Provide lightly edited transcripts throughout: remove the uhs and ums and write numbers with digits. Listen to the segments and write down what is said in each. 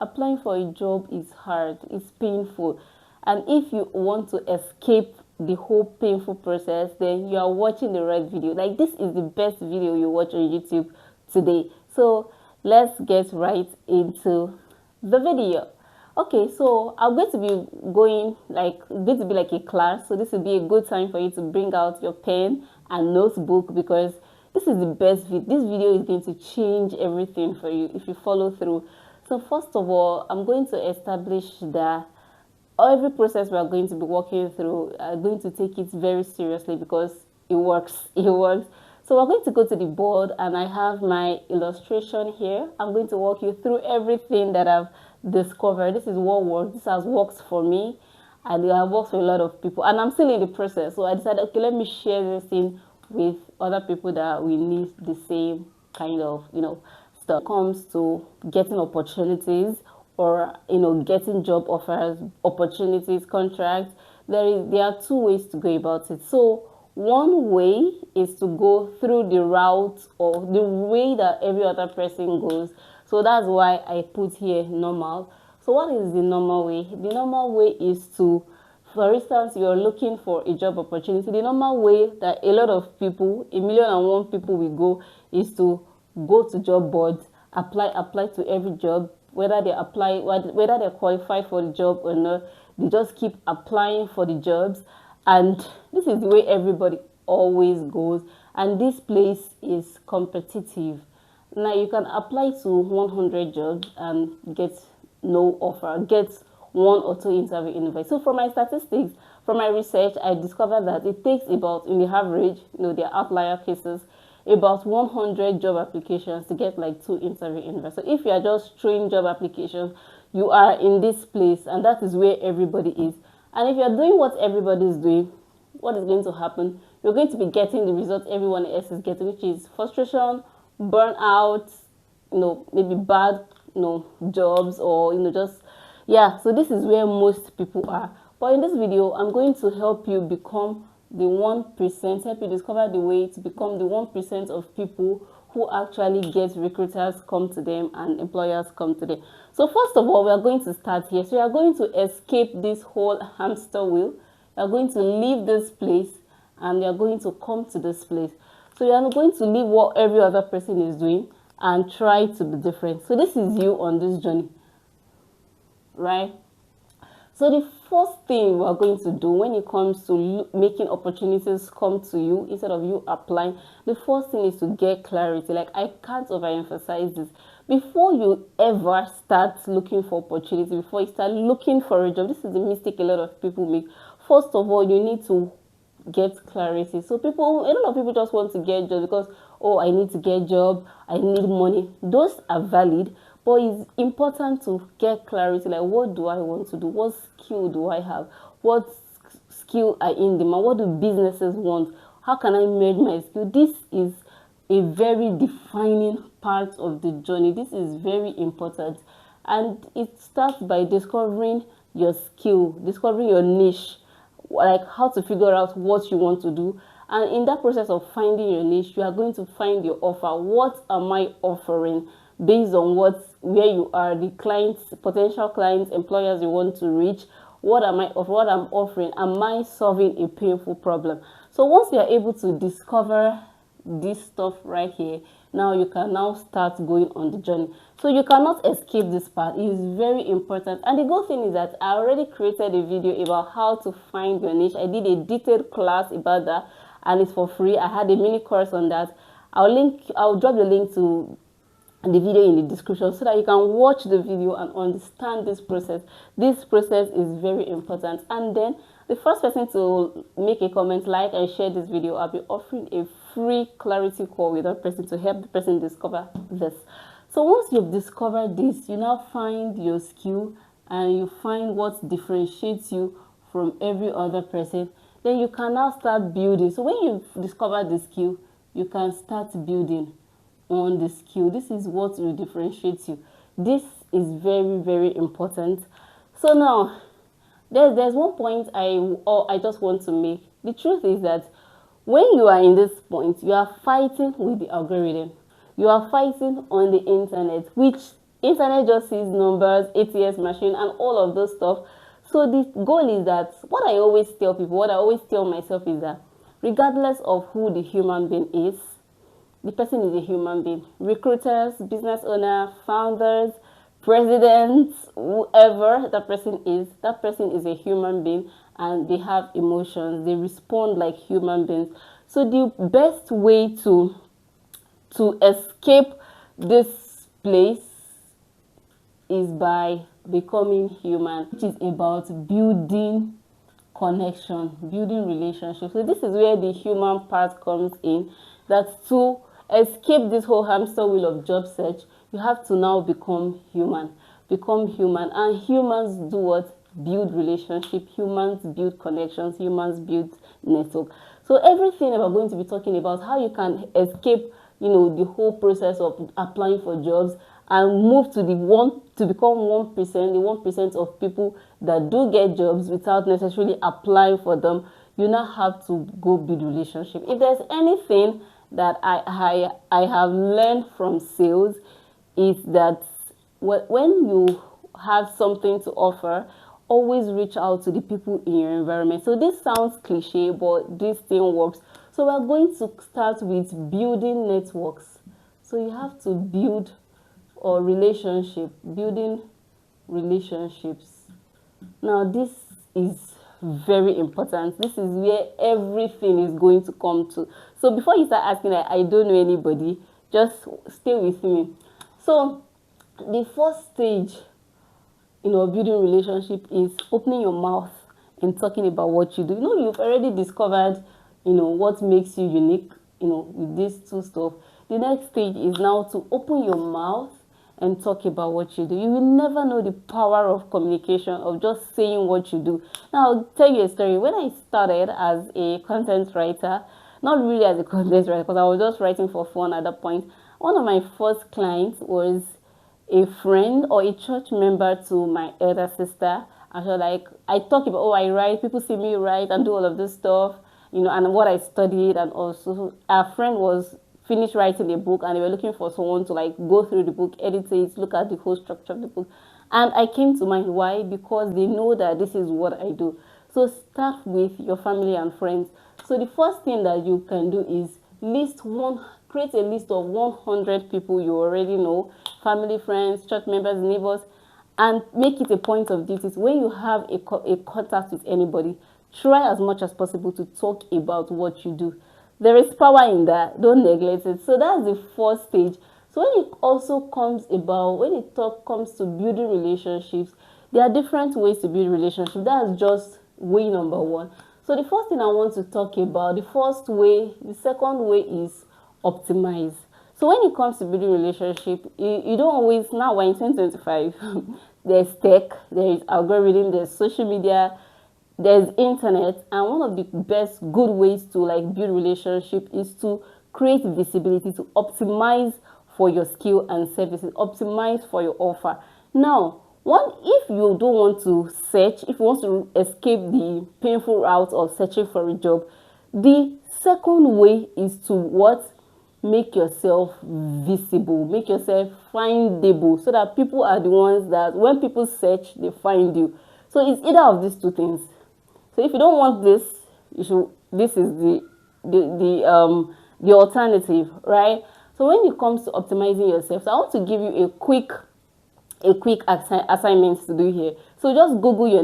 applying for a job is hard, it's painful. And if you want to escape the whole painful process, then you are watching the right video. Like, this is the best video you watch on YouTube today. So let's get right into the video. Okay, so I'm going to be going to be like a class. So this will be a good time for you to bring out your pen and notebook, because this is the best video. This video is going to change everything for you if you follow through. So first of all, I'm going to establish that every process we are going to be walking through, I'm going to take it very seriously, because it works. It works. So we're going to go to the board, and I have my illustration here. I'm going to walk you through everything that I've discovered. This is what works. This has worked for me, and it has worked for a lot of people. And I'm still in the process. So I decided, okay, let me share this thing with other people that we need the same kind of, stuff. When it comes to getting opportunities, or getting job offers, opportunities, contracts, there are two ways to go about it. So one way is to go through the route or the way that every other person goes. So that's why I put here normal. So what is the normal way? The normal way is to, for instance, you're looking for a job opportunity. The normal way that a lot of people, 1,000,001 people will go, is to go to job boards, apply to every job, whether they apply, whether they qualify for the job or not. They just keep applying for the jobs, and this is the way everybody always goes. And this place is competitive. Now you can apply to 100 jobs and get no offer, get one or two interview invites. So from my statistics, from my research, I discovered that it takes about, in the average, there are outlier cases, about 100 job applications to get like 2 interview invites. So if you are just throwing job applications, you are in this place, and that is where everybody is. And if you are doing what everybody is doing, what is going to happen? You're going to be getting the results everyone else is getting, which is frustration, burnout, maybe bad, jobs, or just, yeah. So this is where most people are. But in this video, I'm going to help you become the 1%, help you discover the way to become the 1% of people who actually get recruiters come to them and employers come to them. So first of all, we are going to start here. So we are going to escape this whole hamster wheel. We are going to leave this place, and we are going to come to this place. So you are going to leave what every other person is doing and try to be different. So this is you on this journey, right? So the first thing we're going to do when it comes to making opportunities come to you instead of you applying, the first thing is to get clarity. Like, I can't overemphasize this. Before you ever start looking for opportunity, before you start looking for a job, this is the mistake a lot of people make. First of all, you need to get clarity. So a lot of people just want to get jobs because, oh, I need to get a job, I need money. Those are valid. But it's important to get clarity, like, what do I want to do? What skill do I have? What skill are in demand? What do businesses want? How can I merge my skill? This is a very defining part of the journey. This is very important. And it starts by discovering your skill, discovering your niche, like how to figure out what you want to do. And in that process of finding your niche, you are going to find your offer. What am I offering? Based on where you are, the clients, potential clients, employers you want to reach, what I'm offering, am I solving a painful problem? So once you are able to discover this stuff right here, now you can now start going on the journey. So you cannot escape this part. It is very important. And the good thing is that I already created a video about how to find your niche. I did a detailed class about that, and it's for free. I had a mini course on that. I'll drop the link to the video in the description so that you can watch the video and understand this process. This process is very important. And then the first person to make a comment, like, and share this video, I'll be offering a free clarity call with that person to help the person discover this. So once you've discovered this, you now find your skill and you find what differentiates you from every other person. Then you can now start building. So when you've discovered the skill, you can start building on the skill. This is what will differentiate you. This is very, very important. So now there's one point I just want to make. The truth is that when you are in this point, you are fighting with the algorithm. You are fighting on the internet, which Internet just sees numbers, ATS machine, and all of those stuff. So the goal is that, what I always tell people, what I always tell myself is that regardless of who the human being is, the person is a human being. Recruiters, business owner, founders, presidents, whoever that person is a human being, and they have emotions. They respond like human beings. So the best way to escape this place is by becoming human, which is about building connection, building relationships. So this is where the human part comes in, that to escape this whole hamster wheel of job search, you have to now become human. And humans do what? Build relationship. Humans build connections. Humans build network. So everything that we're going to be talking about, how you can escape, the whole process of applying for jobs and move to become 1%, the 1% of people that do get jobs without necessarily applying for them. You now have to go build relationship. If there's anything that I have learned from sales, is that when you have something to offer, always reach out to the people in your environment. So this sounds cliche, but this thing works. So we're going to start with building networks. So you have to build building relationships. Now this is very important. This is where everything is going to come to. So before you start asking, like, I don't know anybody, just stay with me. So the first stage building relationship is opening your mouth and talking about what you do. You've already discovered what makes you unique with these two stuff. The next stage is now to open your mouth and talk about what you do. You will never know the power of communication, of just saying what you do. Now, I'll tell you a story. When I started as a content writer, not really as a content writer, because I was just writing for fun at that point, one of my first clients was a friend or a church member to my elder sister. And so I talk about, I write, people see me write and do all of this stuff, and what I studied. And also our friend was finished writing a book, and they were looking for someone to go through the book, edit it, look at the whole structure of the book. And I came to mind. Why? Because they know that this is what I do. So start with your family and friends. So the first thing that you can do is create a list of 100 people you already know, family, friends, church members, neighbors, and make it a point of duty. When you have a contact with anybody, try as much as possible to talk about what you do. There is power in that. Don't neglect it. So that's the first stage. So when it also comes to building relationships, there are different ways to build relationships. That's just way number one. So the first thing I want to talk about, the second way is optimize. So when it comes to building relationship, you don't always, now we're in 2025, there's tech, there is algorithm, there's social media, there's internet, and one of the best good ways to build relationship is to create visibility, to optimize for your skill and services, optimize for your offer. Now, if you don't want to search, if you want to escape the painful route of searching for a job, the second way is to make yourself visible, make yourself findable, so that people are the ones that when people search, they find you. So it's either of these two things. So if you don't want this, this is the alternative, right? So when it comes to optimizing yourself, so I want to give you a quick assignment to do here. So just Google your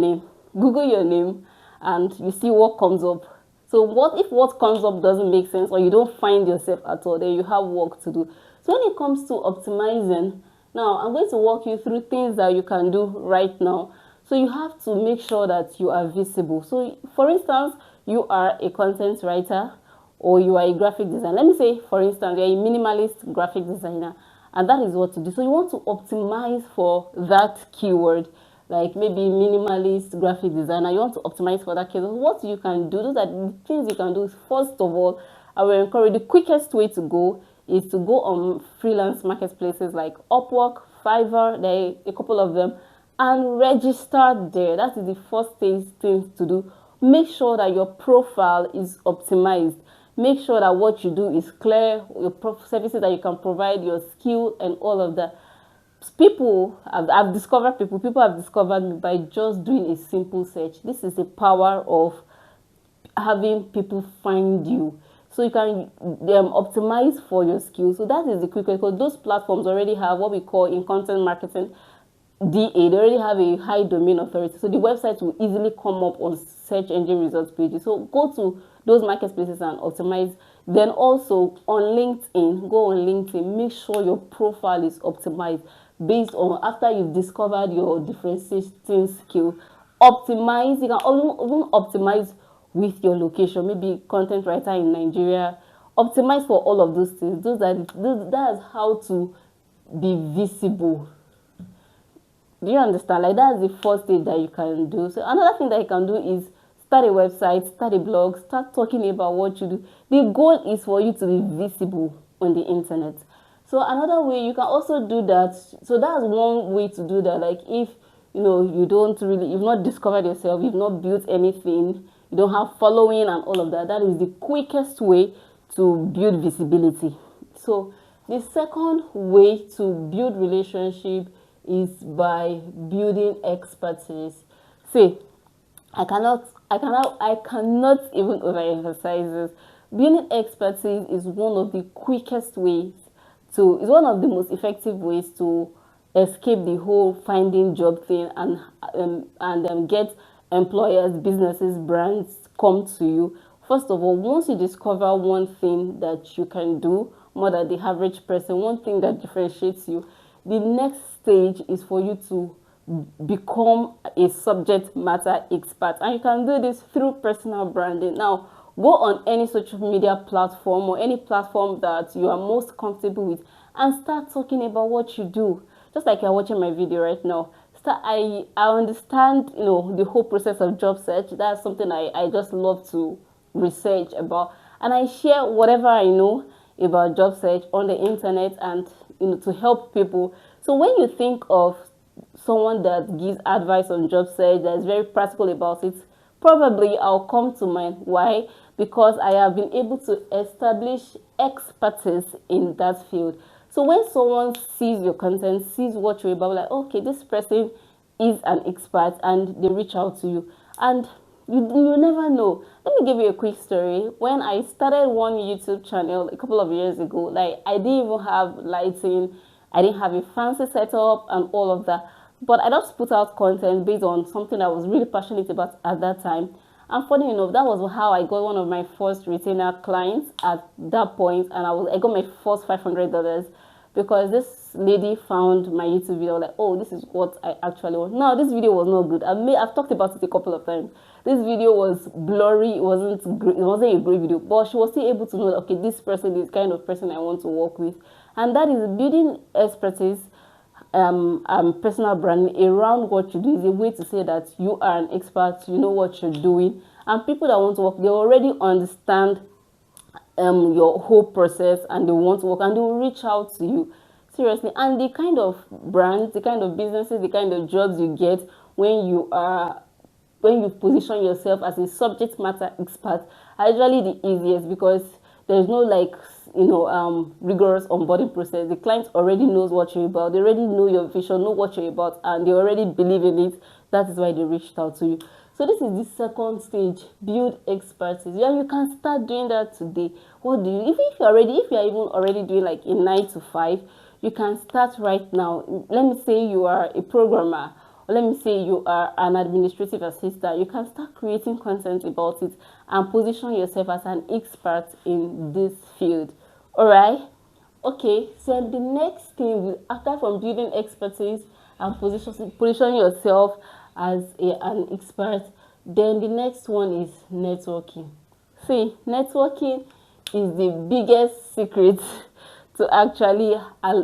name, and you see what comes up. So what comes up doesn't make sense, or you don't find yourself at all, then you have work to do. So when it comes to optimizing, now I'm going to walk you through things that you can do right now. So you have to make sure that you are visible. So for instance, you are a content writer or you are a graphic designer. Let me say, for instance, you're a minimalist graphic designer, and that is what to do. So you want to optimize for that keyword, like maybe minimalist graphic designer. You want to optimize for that keyword. What you can do, those are the things you can do. First of all, I will encourage, the quickest way to go is to go on freelance marketplaces like Upwork, Fiverr, there are a couple of them, and register there. That is the first thing to do. Make sure that your profile is optimized. Make sure that what you do is clear, your services that you can provide, your skill, and all of that. I've discovered people have discovered me by just doing a simple search. This is the power of having people find you, so you can optimize for your skills. So that is the quickest, because those platforms already have what we call in content marketing DA. They already have a high domain authority, so the website will easily come up on search engine results pages. So go to those marketplaces and optimize. Then also on LinkedIn, go on LinkedIn, make sure your profile is optimized based on, after you've discovered your differentiating skill, optimize. You can even optimize with your location, maybe content writer in Nigeria. Optimize for all of those things. That's how to be visible. Do you understand? Like, that's the first thing that you can do. So another thing that you can do is start a website, start a blog, start talking about what you do. The goal is for you to be visible on the internet. So another way you can also do that. So that's one way to do that. Like, if you've not discovered yourself, you've not built anything, you don't have following and all of that, that is the quickest way to build visibility. So the second way to build relationship is by building expertise. See, I cannot even overemphasize this. Building expertise is one of the quickest ways is one of the most effective ways to escape the whole finding job thing and get employers, businesses, brands come to you. First of all, once you discover one thing that you can do more than the average person, one thing that differentiates you, the next stage is for you to become a subject matter expert. And you can do this through personal branding. Now, go on any social media platform or any platform that you are most comfortable with and start talking about what you do. Just like you're watching my video right now. I understand, the whole process of job search. That's something I just love to research about. And I share whatever I know about job search on the internet and, to help people. So when you think of someone that gives advice on job search, that is very practical about it, probably I'll come to mind. Why? Because I have been able to establish expertise in that field. So when someone sees your content, sees what you're about, like, okay, this person is an expert, and they reach out to you. And you never know. Let me give you a quick story. When I started one YouTube channel a couple of years ago, like, I didn't even have lighting, I didn't have a fancy setup and all of that. But I just put out content based on something I was really passionate about at that time. And funny enough, that was how I got one of my first retainer clients at that point, and I got my first $500 because this lady found my YouTube video, like, oh, this is what I actually want. Now, this video was not good. I've talked about it a couple of times. This video was blurry. It wasn't a great video, but she was still able to know that, okay, this person is the kind of person I want to work with. And that is building expertise, personal branding around what you do is a way to say that you are an expert, you know what you're doing, and people that want to work, they already understand your whole process, and they want to work, and they will reach out to you. Seriously. And the kind of brands, the kind of businesses, the kind of jobs you get when you position yourself as a subject matter expert are usually the easiest, because there's no rigorous onboarding process. The client already knows what you're about. They already know your vision, know what you're about, and they already believe in it. That is why they reached out to you. So this is the second stage, build expertise. Yeah, you can start doing that today. What do you, if you're even already doing like a 9 to 5, you can start right now. Let me say you are a programmer, or let me say you are an administrative assistant. You can start creating content about it and position yourself as an expert in this field. All right. Okay, so the next thing, after from building expertise and position yourself as an expert, then the next one is networking. See, networking is the biggest secret to actually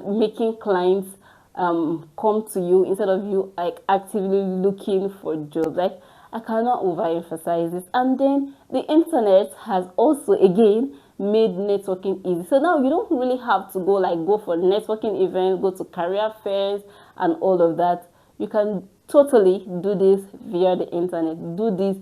making clients come to you instead of you like actively looking for jobs. Like, I cannot overemphasize this. And then the internet has also again made networking easy. So now you don't really have to go for networking events, go to career fairs and all of that. You can totally do this via the internet. Do this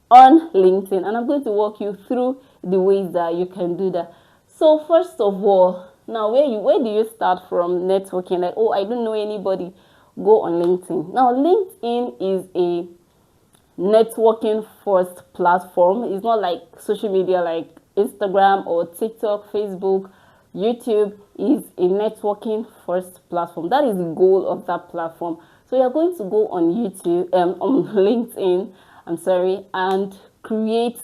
on LinkedIn, and I'm going to walk you through the ways that you can do that. So first of all, Now, where do you start from networking? Like, oh, I don't know anybody. Go on LinkedIn. Now, LinkedIn is a networking first platform. It's not like social media like Instagram or TikTok, Facebook. YouTube is a networking first platform. That is the goal of that platform. So you're going to go on YouTube, on LinkedIn, I'm sorry, and create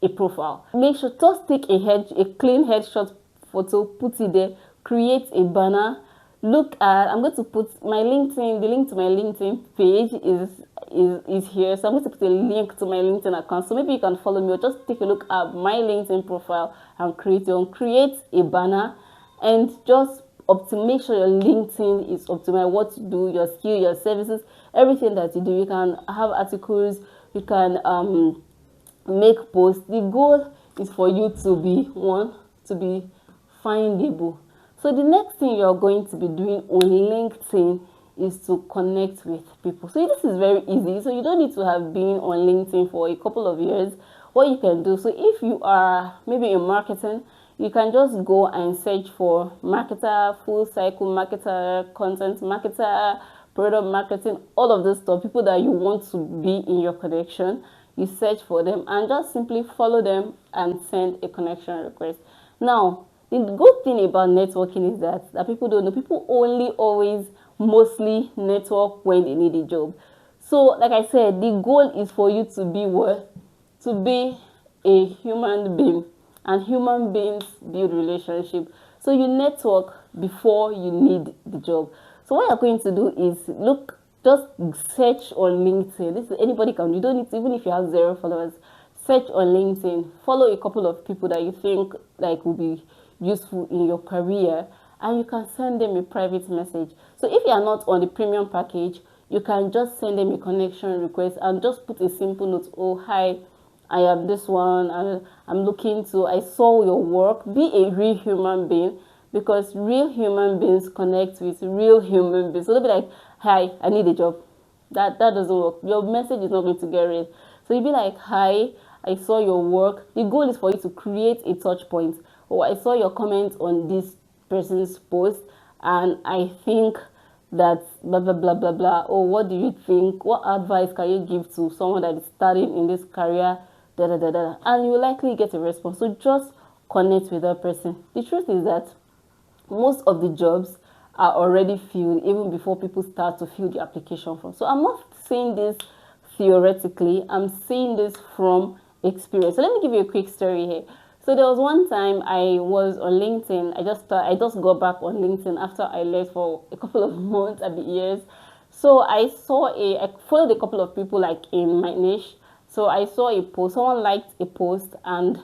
a profile. Make sure just take a clean headshot photo, put it there, create a banner. Look at, I'm going to put my LinkedIn, the link to my LinkedIn page is here. So I'm going to put a link to my LinkedIn account. So maybe you can follow me or just take a look at my LinkedIn profile and create a banner, and just make sure your LinkedIn is optimized. What you do, your skill, your services, everything that you do. You can have articles, you can make posts. The goal is for you to be findable. So the next thing you're going to be doing on LinkedIn is to connect with people. So this is very easy. So you don't need to have been on LinkedIn for a couple of years. What you can do, so if you are maybe in marketing, you can just go and search for marketer, full cycle marketer, content marketer, product marketing, all of this stuff, people that you want to be in your connection. You search for them and just simply follow them and send a connection request. Now, the good thing about networking is that people don't know. People only always mostly network when they need a job. So, like I said, the goal is for you to be what? To be a human being. And human beings build relationship. So you network before you need the job. So what you're going to do is just search on LinkedIn. This is anybody can do. You don't need to, even if you have 0 followers, search on LinkedIn. Follow a couple of people that you think like will be useful in your career, and you can send them a private message. So if you are not on the premium package, you can just send them a connection request and just put a simple note. Oh, hi, I am this one, I'm looking to, I saw your work. Be a real human being, because real human beings connect with real human beings. So they'll be like, hi, I need a job. That doesn't work. Your message is not going to get read. So you'll be like, hi, I saw your work. The goal is for you to create a touch point. Oh, I saw your comment on this person's post, and I think that blah blah blah blah blah. Or what do you think? What advice can you give to someone that is starting in this career? Da da da da. And you will likely get a response. So just connect with that person. The truth is that most of the jobs are already filled even before people start to fill the application form. So I'm not saying this theoretically. I'm saying this from experience. So let me give you a quick story here. So there was one time I was on LinkedIn. I just got back on LinkedIn after I left for a couple of months, a bit years. So I followed a couple of people like in my niche. So I saw a post. Someone liked a post, and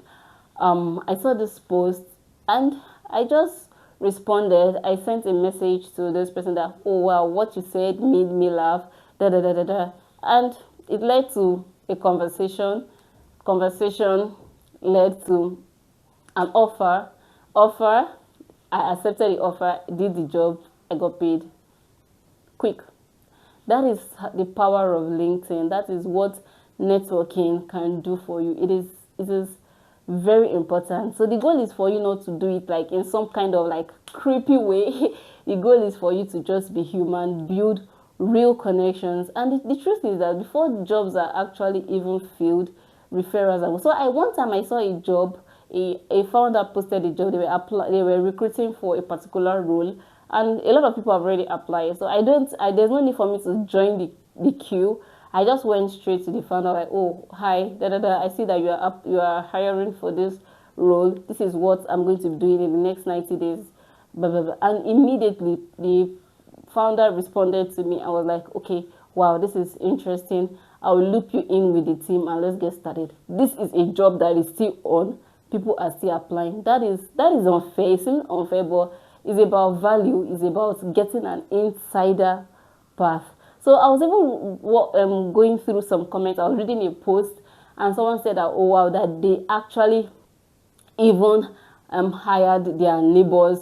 I saw this post, and I just responded. I sent a message to this person that, oh wow, what you said made me laugh. Da da da da da, and it led to a conversation. Conversation led to an offer. I accepted the offer, did the job, I got paid quick. That is the power of LinkedIn. That is what networking can do for you. It is very important. So the goal is for you not to do it like in some kind of like creepy way. The goal is for you to just be human, build real connections. And the truth is that before jobs are actually even filled, referrals are. So one time I saw a job, a founder posted a job. They were recruiting for a particular role, and a lot of people have already applied. So there's no need for me to join the queue. I just went straight to the founder like, oh hi, da da da. I see that you are hiring for this role. This is what I'm going to be doing in the next 90 days. Blah blah blah. And immediately the founder responded to me. I was like, okay, wow, this is interesting. I will loop you in with the team and let's get started. This is a job that is still on. People are still applying. That is unfair. It's not unfair, but it's about value. It's about getting an insider path. So I was even going through some comments. I was reading a post, and someone said that, oh wow, that they actually even hired their neighbor's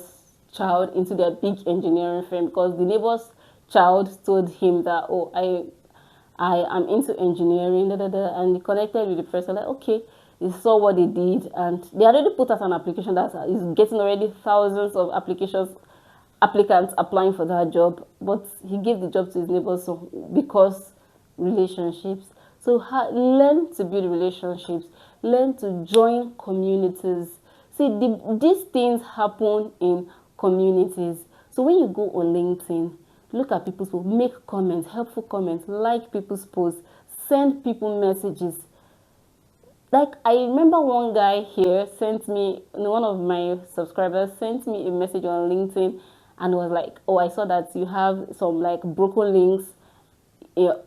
child into their big engineering firm, because the neighbor's child told him that, oh, I am into engineering, da, da, da, and he connected with the person like, okay, he saw what they did, and they already put out an application that is getting already thousands of applicants applying for that job, but he gave the job to his neighbor. So because relationships, so learn to build relationships, learn to join communities. See, these things happen in communities. So when you go on LinkedIn, look at people's posts, make comments, helpful comments, like people's posts, send people messages. Like, I remember one guy here sent me, one of my subscribers sent me a message on LinkedIn and was like, oh, I saw that you have some like broken links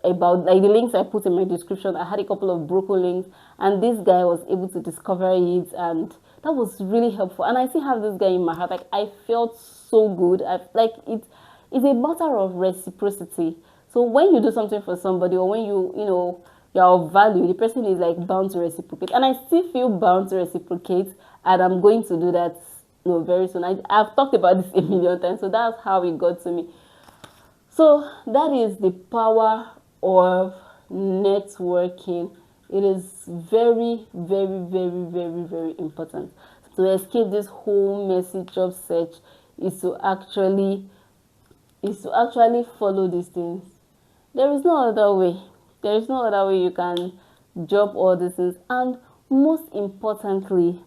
about like the links I put in my description. I had a couple of broken links, and this guy was able to discover it, and that was really helpful. And I still have this guy in my heart. Like, I felt so good. It's a matter of reciprocity. So when you do something for somebody, or when you're of value, the person is like bound to reciprocate, and I still feel bound to reciprocate, and I'm going to do that very soon. I've talked about this a million times, so that's how it got to me. So that is the power of networking. It is very, very, very, very, very important. To escape this whole messy job search is to actually follow these things. There is no other way. There is no other way you can drop all these things. And most importantly,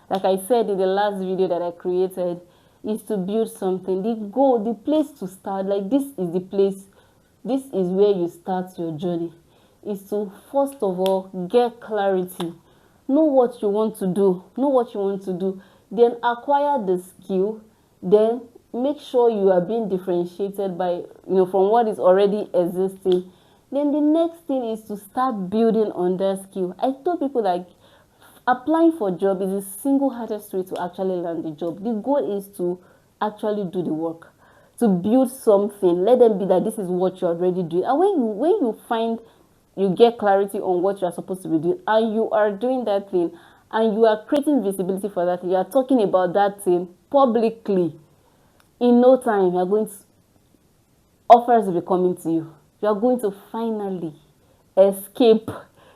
like I said in the last video that I created, is to build something. The goal, the place to start, like this is the place, this is where you start your journey, is to first of all get clarity. Know what you want to do. Then acquire the skill. Then make sure you are being differentiated by, from what is already existing. Then the next thing is to start building on that skill. I told people, like, applying for a job is the single hardest way to actually land the job. The goal is to actually do the work, to build something. Let them be that this is what you're already doing. And when you find, you get clarity on what you are supposed to be doing, and you are doing that thing, and you are creating visibility for that thing, you are talking about that thing publicly, in no time, offers will be coming to you. You are going to finally escape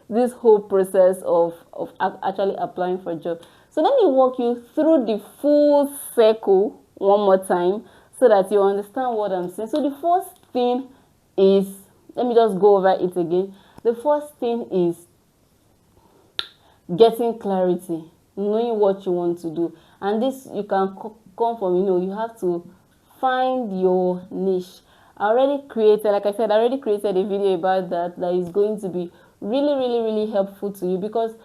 this whole process of actually applying for a job. So let me walk you through the full circle one more time so that you understand what I'm saying. So the first thing is, let me just go over it again. The first thing is getting clarity, knowing what you want to do. And this you can come from, you have to find your niche. Like I said, I already created a video about that is going to be really, really, really helpful to you. Because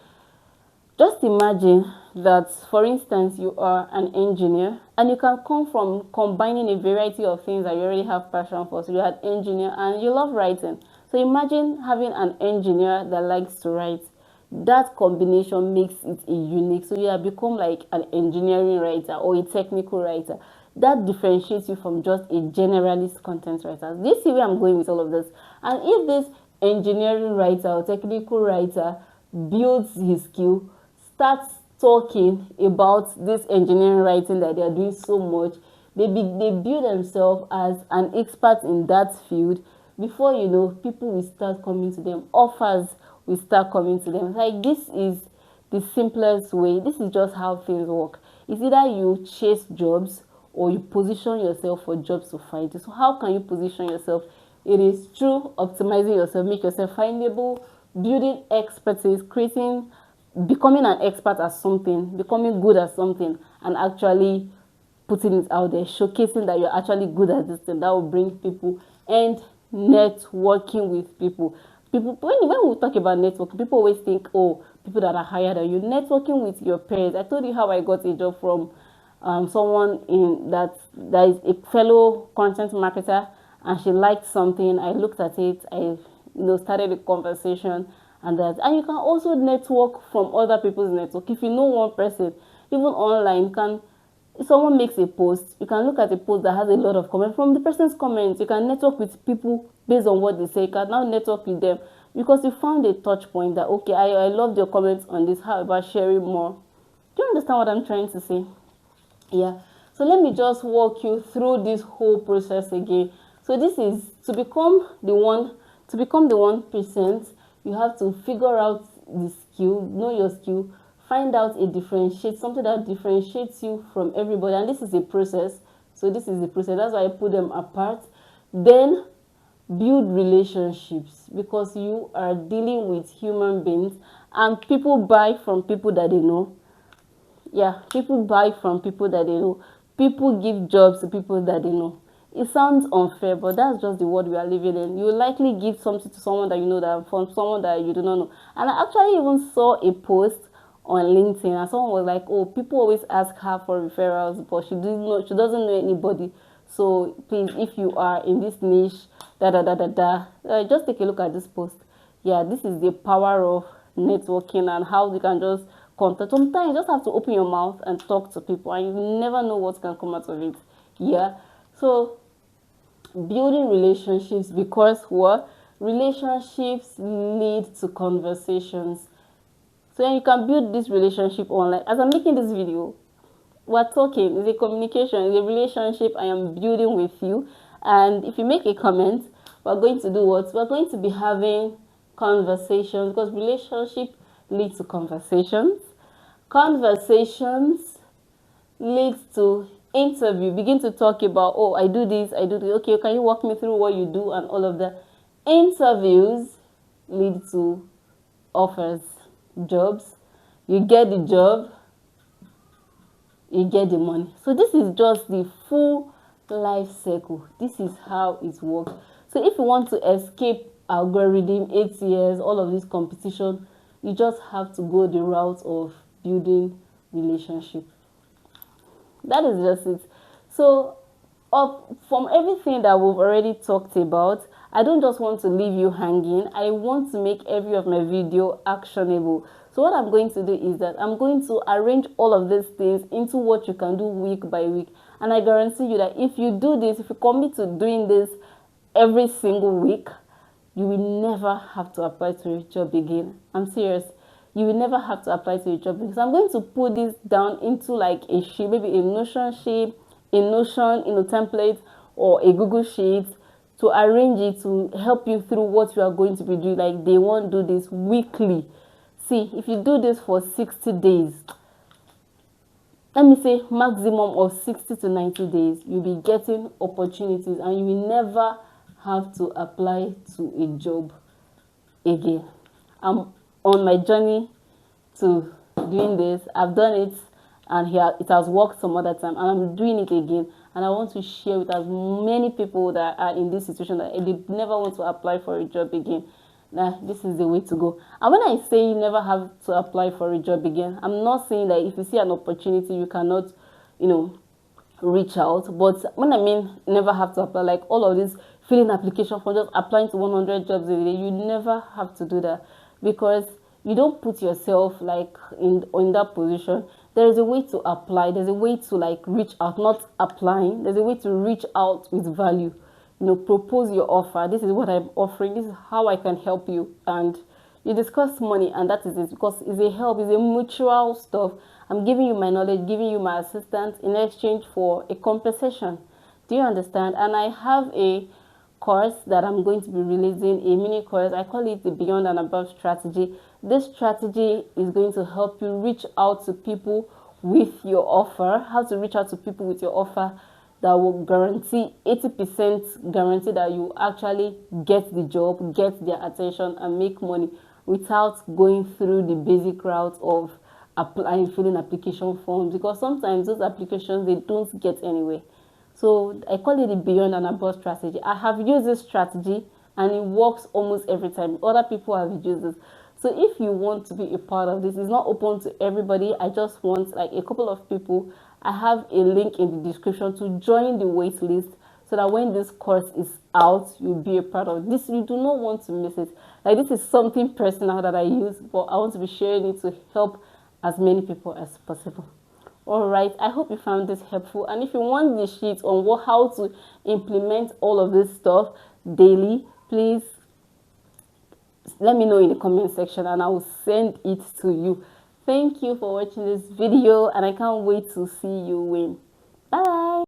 just imagine that, for instance, you are an engineer, and you can come from combining a variety of things that you already have passion for. So you're an engineer and you love writing. So imagine having an engineer that likes to write. That combination makes it a unique. So you have become like an engineering writer or a technical writer. That differentiates you from just a generalist content writer. This is where I'm going with all of this. And if this engineering writer or technical writer builds his skill, starts talking about this engineering writing that they are doing so much, they build themselves as an expert in that field. Before you know, people will start coming to them, offers will start coming to them. Like, this is the simplest way. This is just how things work. It's either you chase jobs or you position yourself for jobs to find you. So how can you position yourself? It is through optimizing yourself, make yourself findable, building expertise, becoming an expert at something, becoming good at something, and actually putting it out there, showcasing that you're actually good at this thing. That will bring people. And networking with people. When we talk about networking, people always think, oh, people that are higher than you. Networking with your peers. I told you how I got a job from someone that is a fellow content marketer, and she liked something. I looked at it. I started a conversation, and you can also network from other people's network. If you know one person, even online, if someone makes a post, you can look at a post that has a lot of comments. From the person's comments, you can network with people based on what they say. You can now network with them because you found a touch point that, okay, I loved your comments on this. How about sharing more? Do you understand what I'm trying to say? Yeah. So let me just walk you through this whole process again. So this is to become the 1%. You have to figure out the skill, know your skill, find out a differentiate, something that differentiates you from everybody. And this is a process. So this is the process. That's why I put them apart. Then build relationships, because you are dealing with human beings and people buy from people that they know. Yeah, people buy from people that they know. People give jobs to people that they know. It sounds unfair, but that's just the world we are living in. You likely give something to someone that you know, that from someone that you do not know. And I actually even saw a post on LinkedIn, and someone was like, oh, people always ask her for referrals, but she doesn't know anybody. So please, if you are in this niche, just take a look at this post. Yeah, this is the power of networking and how you can just contact. Sometimes you just have to open your mouth and talk to people, and you never know what can come out of it. Yeah, so building relationships, because what? Relationships lead to conversations. So you can build this relationship online. As I'm making this video, we're talking. It's a communication, it's a relationship I am building with you. And if you make a comment, we're going to do what? We're going to be having conversations, because relationship leads to conversations. Conversations leads to interview. Begin to talk about, oh, I do this, I do this. Okay, can you walk me through what you do and all of that? Interviews lead to offers, jobs. You get the job, you get the money. So this is just the full life cycle. This is how it works. So if you want to escape algorithm, ATS, all of this competition, you just have to go the route of building relationship. That is just it. So from everything that we've already talked about, I don't just want to leave you hanging. I want to make every of my video actionable. So what I'm going to do is that I'm going to arrange all of these things into what you can do week by week. And I guarantee you that if you do this, if you commit to doing this every single week, you will never have to apply to a job again. I'm serious. You will never have to apply to a job, because I'm going to put this down into like a sheet, maybe a Notion sheet, a Notion, template, or a Google sheet, to arrange it to help you through what you are going to be doing. Like, they won't do this weekly. See, if you do this for 60 days, let me say maximum of 60 to 90 days, you'll be getting opportunities and you will never have to apply to a job again. I'm on my journey to doing this. I've done it, and it has worked some other time, and I'm doing it again. And I want to share with as many people that are in this situation that they never want to apply for a job again. Now, this is the way to go. And when I say you never have to apply for a job again, I'm not saying that if you see an opportunity, you cannot, reach out. But when I mean never have to apply, like all of this filling application for just applying to 100 jobs a day, you never have to do that, because you don't put yourself like in that position. There is a way to apply. There's a way to like reach out, not applying. There's a way to reach out with value. Propose your offer. This is what I'm offering. This is how I can help you. And you discuss money, and that is it, because it's a help. It's a mutual stuff. I'm giving you my knowledge, giving you my assistance in exchange for a compensation. Do you understand? And I have a course that I'm going to be releasing, a mini course. I call it the Beyond and Above strategy. This strategy is going to help you reach out to people with your offer. How to reach out to people with your offer that will guarantee 80% guarantee that you actually get the job, get their attention, and make money without going through the basic route of applying, filling application forms, because sometimes those applications, they don't get anywhere. So I call it the Beyond and Above strategy. I have used this strategy and it works almost every time. Other people have used this. So if you want to be a part of this, it's not open to everybody. I just want like a couple of people. I have a link in the description to join the wait list, so that when this course is out, you'll be a part of this. You do not want to miss it. Like, this is something personal that I use, but I want to be sharing it to help as many people as possible. All right, I hope you found this helpful. And if you want the sheet on how to implement all of this stuff daily, please let me know in the comment section and I will send it to you. Thank you for watching this video, and I can't wait to see you win. Bye.